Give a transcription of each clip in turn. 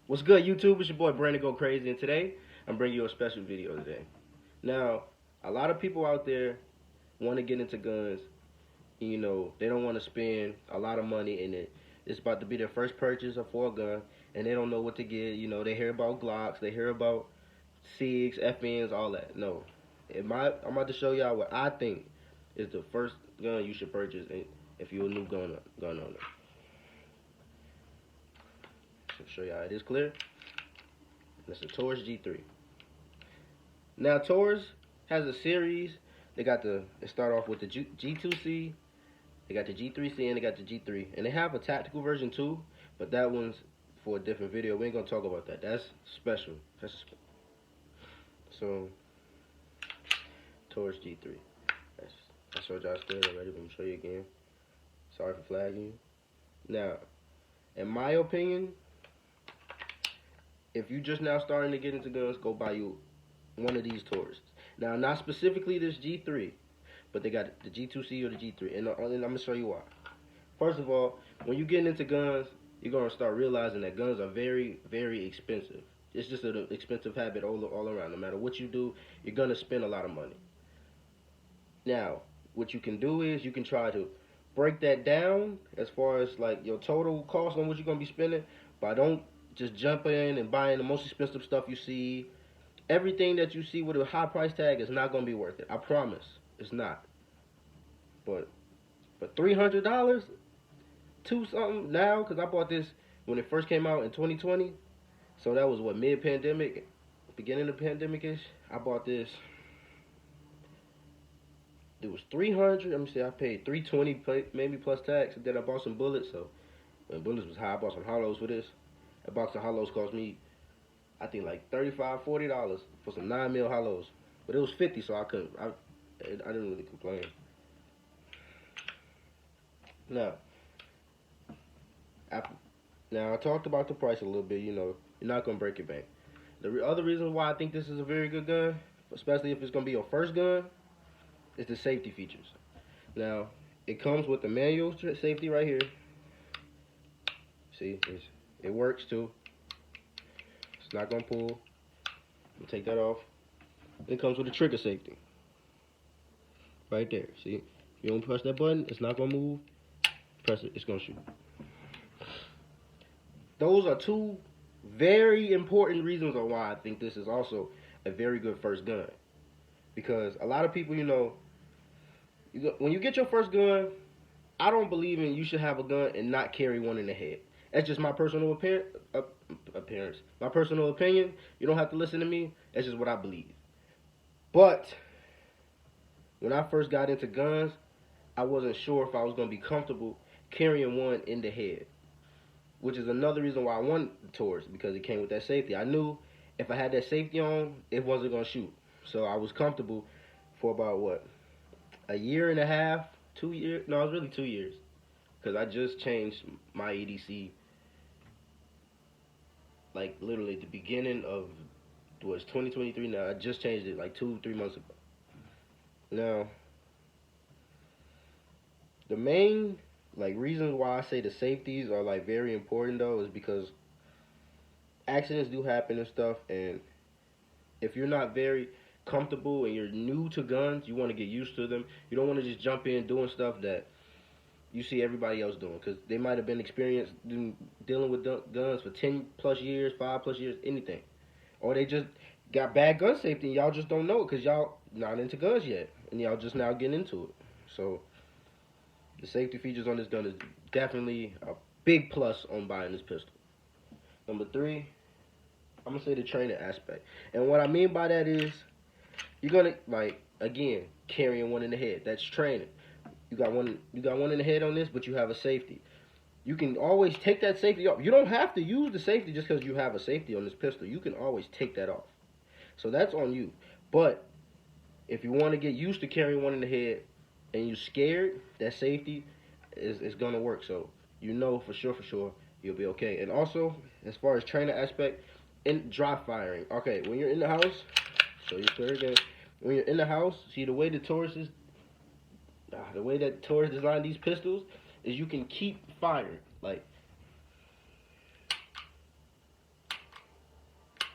What's good, YouTube? It's your boy Brandon Go Crazy, and today I'm bringing you a special video today. Now, a lot of people out there want to get into guns. You know, they don't want to spend a lot of money in it. It's about to be their first purchase for a gun, and they don't know what to get. You know, they hear about Glocks, they hear about SIGs, FNs, all that. No, I'm about to show y'all what I think is the first gun you should purchase if you're a new gun owner. So show y'all it is clear. It's a Taurus G3. Now Taurus has a series. They start off with the G2C. They got the G3C and they got the G3, and they have a tactical version too, but that one's for a different video. We ain't gonna talk about that. That's special. So Taurus G3. I showed y'all still already, but I'm gonna show you again. Sorry for flagging you. Now, in my opinion, if you just now starting to get into guns, go buy you one of these Taurus. Now, not specifically this G3, but they got the G2C or the G3, and I'm gonna show you why. First of all, when you get into guns, you're gonna start realizing that guns are very, very expensive. It's just an expensive habit all around. No matter what you do, you're gonna spend a lot of money. Now, what you can do is you can try to break that down as far as like your total cost on what you're gonna be spending, but don't just jump in and buying the most expensive stuff you see. Everything that you see with a high price tag is not gonna be worth it. I promise, it's not. But for $300, two something now, because I bought this when it first came out in 2020. So that was what, mid-pandemic, beginning of pandemic-ish. I bought this. It was 300. Let me see. I paid 320 maybe plus tax, and then I bought some bullets. So when bullets was high, I bought some hollows for this. A box of hollows cost me, I think, like $35, $40 for some 9mm hollows. But it was 50, so I didn't really complain. Now, I talked about the price a little bit. You know, you're not gonna break your bank. The other reason why I think this is a very good gun, especially if it's gonna be your first gun, is the safety features. Now, it comes with the manual safety right here. See, it works too. It's not gonna pull. I'm take that off. It comes with a trigger safety. Right there. See, if you don't press that button, it's not gonna move. Press it, it's gonna shoot. Those are two very important reasons on why I think this is also a very good first gun. Because a lot of people, you know, when you get your first gun, I don't believe in you should have a gun and not carry one in the head. That's just my personal appearance. My personal opinion. You don't have to listen to me. That's just what I believe. But when I first got into guns, I wasn't sure if I was going to be comfortable carrying one in the head, which is another reason why I wanted the Taurus, because it came with that safety. I knew if I had that safety on, it wasn't going to shoot. So I was comfortable for about, what, a year and a half, 2 years? No, it was really 2 years, because I just changed my EDC, like, literally at the beginning of, was 2023 now. I just changed it like 2-3 months ago. Now, the main reasons why I say the safeties are like very important though is because accidents do happen and stuff, and if you're not very comfortable and you're new to guns, you want to get used to them. You don't want to just jump in doing stuff that you see everybody else doing, because they might have been experienced dealing with guns for 10 plus years, 5 plus years, anything, or they just got bad gun safety and y'all just don't know it because y'all not into guns yet and y'all just now getting into it. So the safety features on this gun is definitely a big plus on buying this pistol. Number 3, I'm gonna say the training aspect, and what I mean by that is you're gonna, like, again, carrying one in the head. That's training. You got one in the head on this, but you have a safety. You can always take that safety off. You don't have to use the safety just because you have a safety on this pistol. You can always take that off. So that's on you. But if you want to get used to carrying one in the head and you're scared, that safety is going to work. So you know for sure you'll be okay. And also, as far as training aspect, in dry firing. Okay, when you're in the house, show you clear again. When you're in the house, see the way the Taurus is, the way that Taurus designed these pistols is you can keep firing. Like,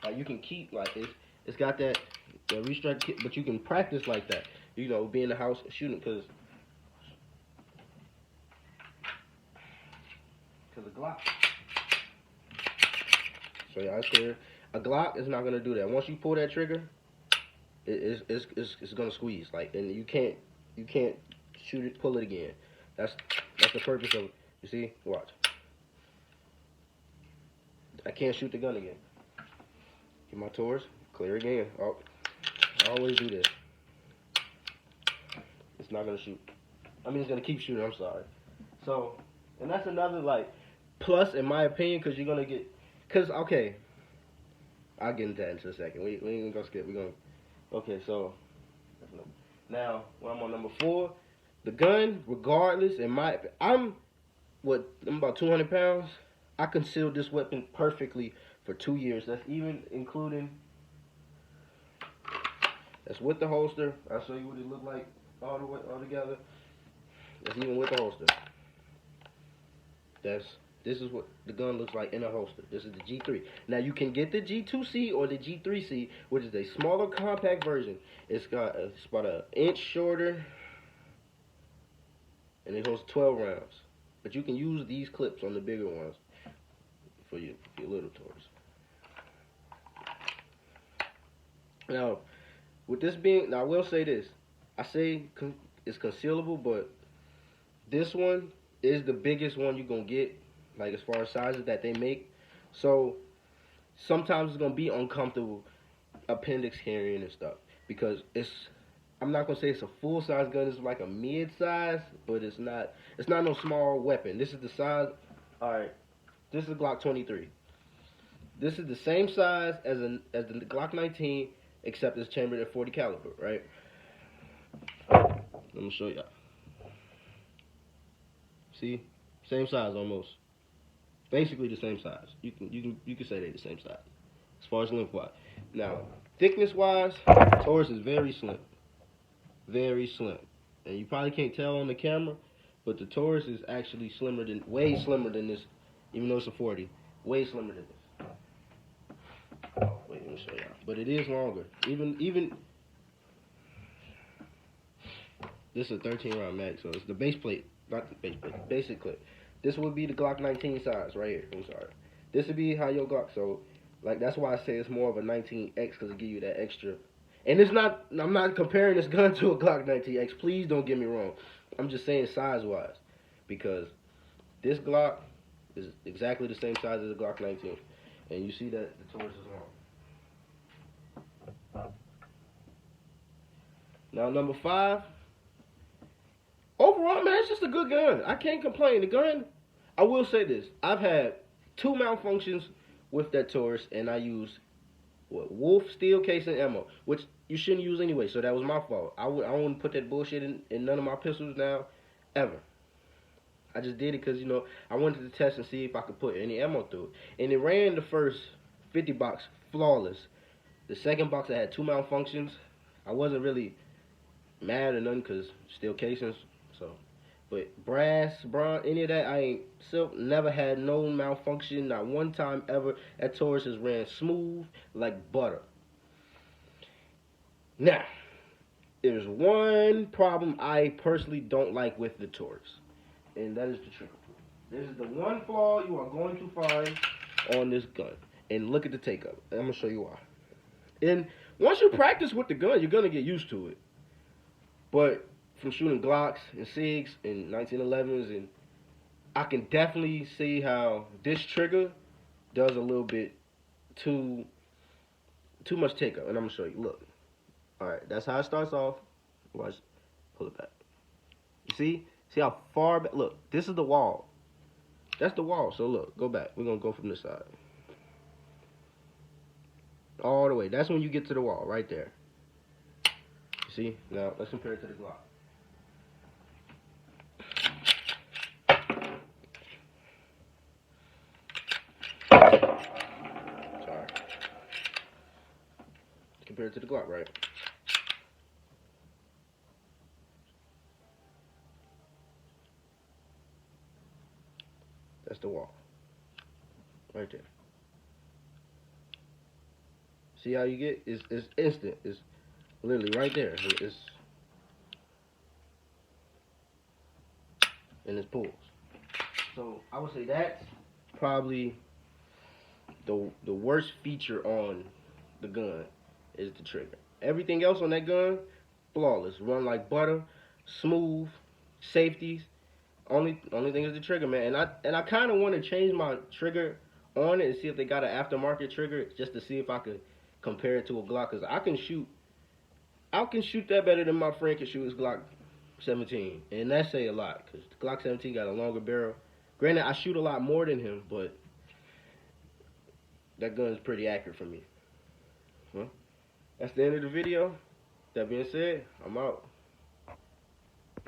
Like you can keep like it's got that the restrike, but you can practice like that. You know, be in the house shooting because a Glock. So yeah, it's clear. A Glock is not gonna do that. Once you pull that trigger, it's gonna squeeze. Like, and you can't shoot it, pull it again. That's the purpose of it. You see, watch. I can't shoot the gun again. Get my Taurus, clear again. Oh, I always do this. It's not gonna shoot. I mean, it's gonna keep shooting. I'm sorry. So, and that's another like plus in my opinion, because you're gonna get, because okay, I'll get into that in a second. We ain't gonna skip. We're gonna. Okay, so now when I'm on number 4, the gun, regardless, I'm about 200 pounds. I concealed this weapon perfectly for 2 years. That's even including. That's with the holster. I'll show you what it looked like all together. That's even with the holster. This is what the gun looks like in a holster. This is the G3. Now you can get the G2C or the G3C, which is a smaller compact version. It's about an inch shorter, and it holds 12 rounds. But you can use these clips on the bigger ones for your little toys. Now, with this being, now I will say this. I say it's concealable, but this one is the biggest one you're going to get, like as far as sizes that they make. So sometimes it's gonna be uncomfortable appendix carrying and stuff because I'm not gonna say it's a full size gun. It's like a mid size, but it's not no small weapon. This is the size. All right, this is a Glock 23. This is the same size as the Glock 19, except it's chambered at 40 caliber, right? Let me show y'all. See, same size almost. Basically the same size. You can say they're the same size as far as length wise. Now, thickness wise, Taurus is very slim, and you probably can't tell on the camera, but the Taurus is actually way slimmer than this, even though it's a 40, way slimmer than this. Oh, wait, let me show y'all. But it is longer. Even this is a 13 round mag, so it's the base plate, not the base plate, basic clip. This would be the Glock 19 size right here. I'm sorry. This would be how your Glock. So, like, that's why I say it's more of a 19X because it give you that extra. And it's not. I'm not comparing this gun to a Glock 19X. Please don't get me wrong. I'm just saying size-wise because this Glock is exactly the same size as the Glock 19, and you see that the Taurus is long. Now, number 5. Overall, man, it's just a good gun. I can't complain. The gun, I will say this. I've had 2 malfunctions with that Taurus, and I used Wolf steel casing ammo, which you shouldn't use anyway, so that was my fault. I wouldn't put that bullshit in none of my pistols now, ever. I just did it because, you know, I wanted to test and see if I could put any ammo through it. And it ran the first 50 box flawless. The second box, I had 2 malfunctions. I wasn't really mad or nothing because steel casings. So, but brass, bronze, any of that, I ain't silk, never had no malfunction, not one time ever. That Taurus has ran smooth like butter. Now, there's one problem I personally don't like with the Taurus, and that is the trigger pull. This is the one flaw you are going to find on this gun. And look at the take-up. I'm going to show you why. And once you practice with the gun, you're going to get used to it. But from shooting Glocks and SIGs and 1911s, and I can definitely see how this trigger does a little bit too much take up, and I'm gonna show you. Look, all right, that's how it starts off. Watch, pull it back. You see how far back? Look, this is the wall. That's the wall. So look, go back. We're gonna go from this side all the way. That's when you get to the wall, right there. You see? Now let's compare it to the Glock. Sorry. Compared to the Glock, right? That's the wall. Right there. See how you get? It's instant. It's literally right there. It's and it pulls. So I would say that's probably the worst feature on the gun is the trigger. Everything else on that gun, flawless. Run like butter, smooth, safeties. Only thing is the trigger, man. And I kind of want to change my trigger on it and see if they got an aftermarket trigger just to see if I could compare it to a Glock, cause I can shoot that better than my friend can shoot his Glock 17, and that say a lot, cause the Glock 17 got a longer barrel. Granted, I shoot a lot more than him, but that gun is pretty accurate for me. Well, that's the end of the video. That being said, I'm out.